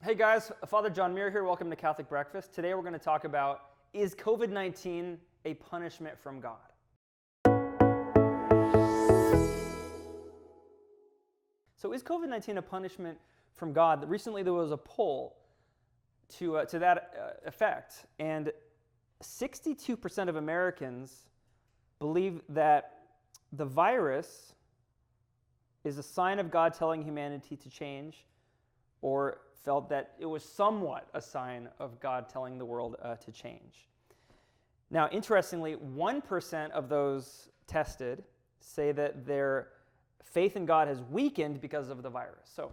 Hey guys, Father John Muir here. Welcome to Catholic Breakfast. Today we're going to talk about, is COVID-19 a punishment from God? So is COVID-19 a punishment from God? Recently there was a poll to that effect, and 62% of Americans believe that the virus is a sign of God telling humanity to change, or felt that it was somewhat a sign of God telling the world to change. Now, interestingly, 1% of those tested say that their faith in God has weakened because of the virus. So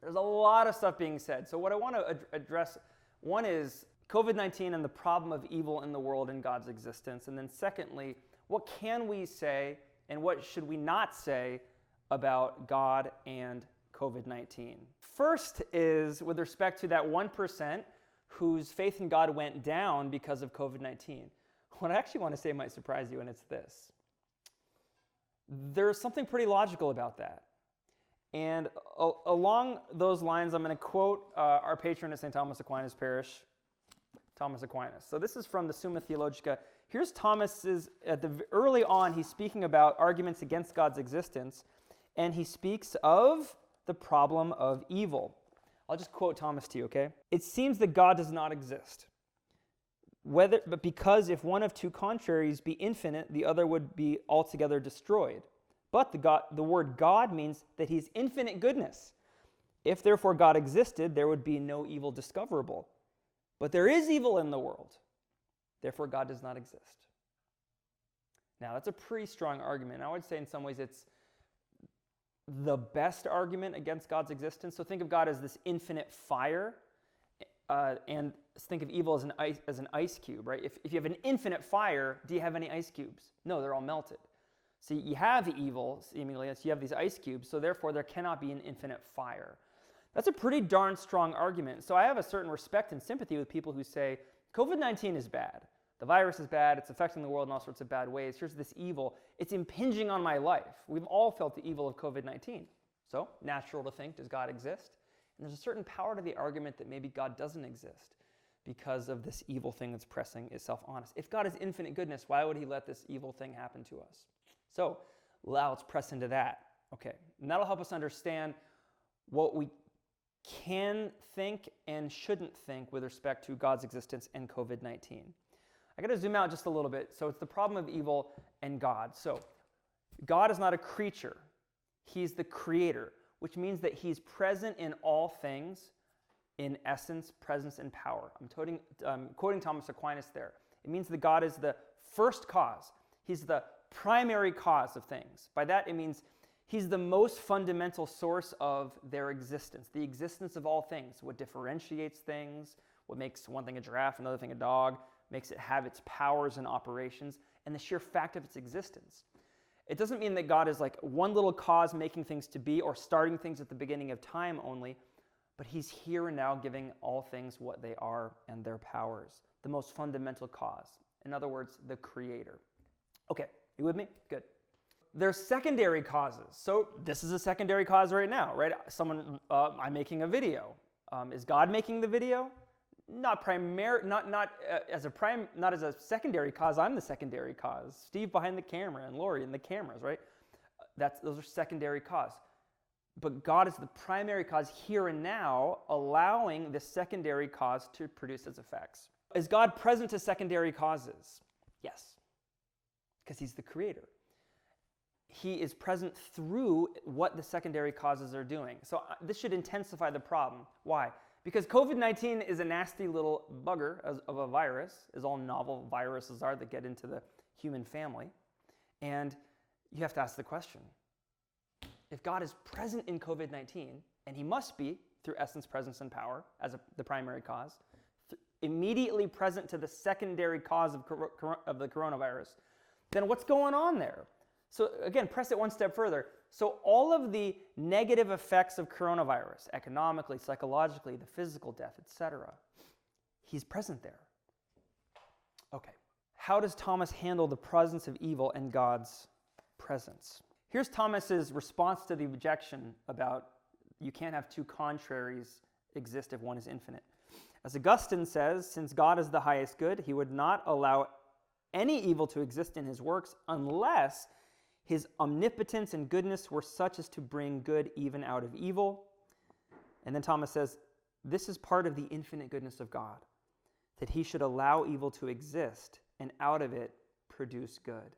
there's a lot of stuff being said. So what I want to address, one is COVID-19 and the problem of evil in the world and God's existence. And then secondly, what can we say and what should we not say about God and COVID-19. First is with respect to that 1% whose faith in God went down because of COVID-19. What I actually want to say might surprise you, and it's this. There's something pretty logical about that. And along those lines, I'm going to quote our patron at St. Thomas Aquinas Parish, Thomas Aquinas. So this is from the Summa Theologica. Here's Thomas's, early on, he's speaking about arguments against God's existence, and he speaks of the problem of evil. I'll just quote Thomas to you, okay? It seems that God does not exist. But because if one of two contraries be infinite, the other would be altogether destroyed. But the word God means that he's infinite goodness. If therefore God existed, there would be no evil discoverable. But there is evil in the world. Therefore God does not exist. Now that's a pretty strong argument. I would say in some ways it's the best argument against God's existence. So think of God as this infinite fire, and think of evil as an ice cube, right? If you have an infinite fire, do you have any ice cubes? No, they're all melted. So you have evil, seemingly, so you have these ice cubes, so therefore there cannot be an infinite fire. That's a pretty darn strong argument. So I have a certain respect and sympathy with people who say, COVID-19 is bad. The virus is bad, it's affecting the world in all sorts of bad ways. Here's this evil, it's impinging on my life. We've all felt the evil of COVID-19. So, natural to think, does God exist? And there's a certain power to the argument that maybe God doesn't exist because of this evil thing that's pressing itself on us. If God is infinite goodness, why would he let this evil thing happen to us? So, let's press into that. Okay, and that'll help us understand what we can think and shouldn't think with respect to God's existence and COVID-19. I got to zoom out just a little bit. So it's the problem of evil and God. So God is not a creature. He's the creator, which means that he's present in all things in essence, presence, and power. I'm quoting Thomas Aquinas there. It means that God is the first cause. He's the primary cause of things. By that, it means he's the most fundamental source of their existence, the existence of all things, what differentiates things, what makes one thing a giraffe, another thing a dog, makes it have its powers and operations, and the sheer fact of its existence. It doesn't mean that God is like one little cause making things to be or starting things at the beginning of time only, but he's here and now giving all things what they are and their powers, the most fundamental cause. In other words, the creator. Okay, you with me? Good. There's secondary causes. So this is a secondary cause right now, right? I'm making a video. Is God making the video? Not as a secondary cause. I'm the secondary cause. Steve behind the camera and Lori and the cameras, right? Those are secondary cause. But God is the primary cause here and now, allowing the secondary cause to produce its effects. Is God present to secondary causes? Yes, because he's the creator. He is present through what the secondary causes are doing. So this should intensify the problem. Why? Because COVID-19 is a nasty little bugger of a virus, as all novel viruses are that get into the human family. And you have to ask the question, if God is present in COVID-19, and he must be through essence, presence, and power as the primary cause, immediately present to the secondary cause of the coronavirus, then what's going on there? So again, press it one step further. So all of the negative effects of coronavirus, economically, psychologically, the physical death, etc., he's present there. Okay, how does Thomas handle the presence of evil and God's presence? Here's Thomas's response to the objection about you can't have two contraries exist if one is infinite. As Augustine says, since God is the highest good, he would not allow any evil to exist in his works unless his omnipotence and goodness were such as to bring good even out of evil. And then Thomas says, this is part of the infinite goodness of God, that he should allow evil to exist and out of it produce good.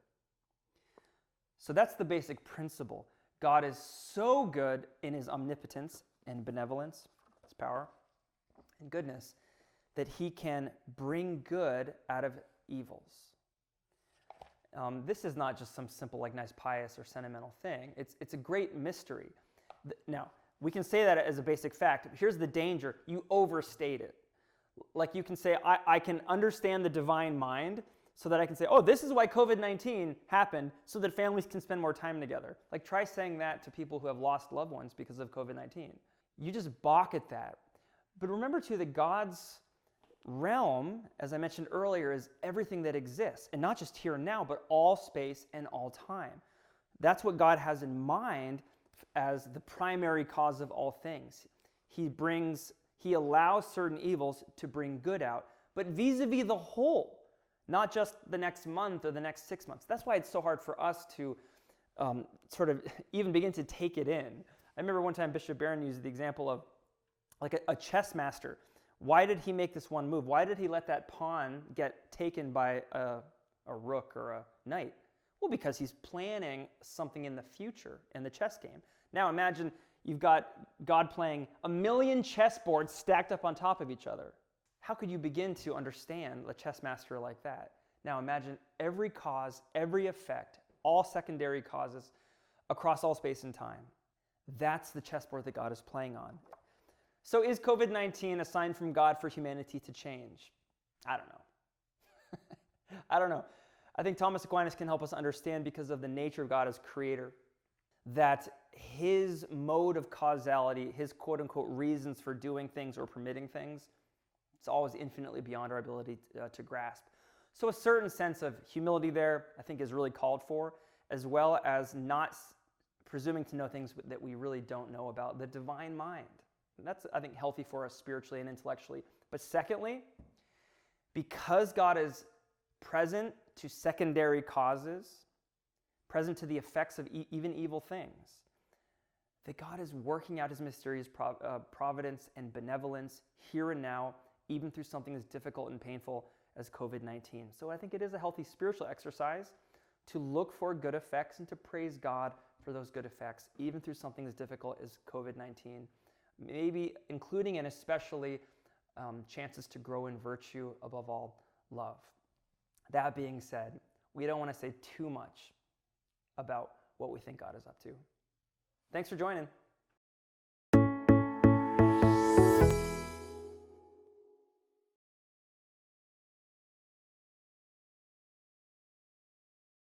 So that's the basic principle. God is so good in his omnipotence and benevolence, his power and goodness, that he can bring good out of evils. This is not just some simple, like, nice, pious or sentimental thing. It's a great mystery. Now, we can say that as a basic fact. Here's the danger. You overstate it. Like, you can say, I can understand the divine mind so that I can say, oh, this is why COVID-19 happened, so that families can spend more time together. Like, try saying that to people who have lost loved ones because of COVID-19. You just balk at that. But remember, too, that God's realm, as I mentioned earlier, is everything that exists, and not just here and now, but all space and all time. That's what God has in mind as the primary cause of all things. He allows certain evils to bring good out, but vis-a-vis the whole, not just the next month or the next 6 months. That's why it's so hard for us to sort of even begin to take it in. I remember one time Bishop Barron used the example of like a chess master. Why did he make this one move? Why did he let that pawn get taken by a rook or a knight? Well, because he's planning something in the future in the chess game. Now imagine you've got God playing 1,000,000 chessboards stacked up on top of each other. How could you begin to understand a chess master like that? Now imagine every cause, every effect, all secondary causes across all space and time. That's the chessboard that God is playing on. So is COVID-19 a sign from God for humanity to change? I don't know. I don't know. I think Thomas Aquinas can help us understand, because of the nature of God as creator, that his mode of causality, his quote-unquote reasons for doing things or permitting things, it's always infinitely beyond our ability to grasp. So a certain sense of humility there, I think, is really called for, as well as not presuming to know things that we really don't know about the divine mind. And that's, I think, healthy for us spiritually and intellectually. But secondly, because God is present to secondary causes, present to the effects of even evil things, that God is working out his mysterious providence and benevolence here and now, even through something as difficult and painful as COVID-19. So I think it is a healthy spiritual exercise to look for good effects and to praise God for those good effects, even through something as difficult as COVID-19. Maybe including and especially chances to grow in virtue, above all, love. That being said, we don't want to say too much about what we think God is up to. Thanks for joining.